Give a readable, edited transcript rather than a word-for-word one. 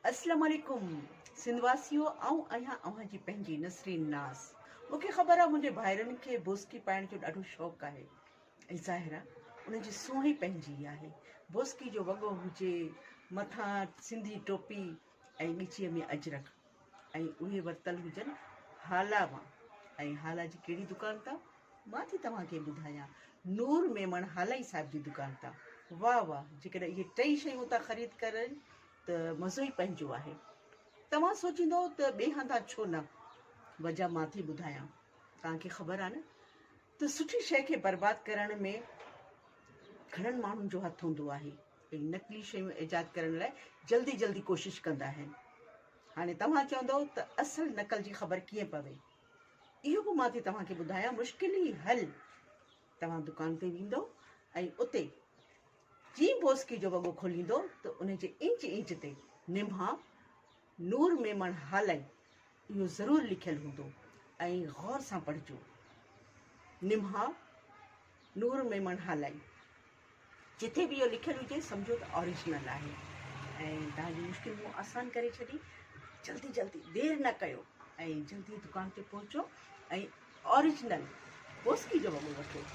अस्सलाम वालेकुम सिंधवासियो आऊं आहियां अव्हां जी पंहिंजी नसरीन नास। मूंखे ख़बर आहे मुंहिंजे भाइरनि खे बोस्की पाइण जो ॾाढो शौक़ु आहे ऐं ज़ाहिर आहे उनजी सूंह पंहिंजी आहे। बोस्की जो वॻो हुजे, मथां सिंधी टोपी ऐं ॻिचीअ में अजरक ऐं उहे वरितल हुजनि हाला मां। ऐं हाला जी कहिड़ी दुकान तां मां थी तव्हांखे ॿुधायां, नूर मेमण हालाई साहिब जी दुकान तां। वाह वाह, जेकॾहिं इहे टई शयूं था ख़रीद करनि त मज़ो ई पंहिंजो आहे। तव्हां सोचींदो त ॿिए हंधा छो न, वजह मां थी ॿुधायां। तव्हांखे ख़बर आहे न त सुठी शइ खे बर्बादु करण में घणनि माण्हुनि जो हथु हूंदो आहे ऐं नकली शयूं ईजाद करण लाइ जल्दी जल्दी कोशिशि कंदा आहिनि। हाणे तव्हां चवंदो त असल नकल जी ख़बर कीअं पवे, इहो बि मां थी तव्हांखे ॿुधायां मुश्किल ई हल। तव्हां दुकान ते वेंदो ऐं उते जीअं बोस्की जो वॻो खोलींदो त उन जे इंच इंच ते निम्हा नूर मेमण हालाई इहो ज़रूरु लिखियलु हूंदो ऐं गौर सां पढ़िजो, निम्हा नूर मेमण हालाई। जिथे बि इहो लिखियलु हुजे सम्झो त ओरिजिनल आहे ऐं तव्हांजी मुश्किल मूं आसान करे छॾी। जल्दी जल्दी देरि न कयो ऐं जल्दी दुकान ते पहुचो ऐं ओरिजिनल बोस्की जो वॻो वठो।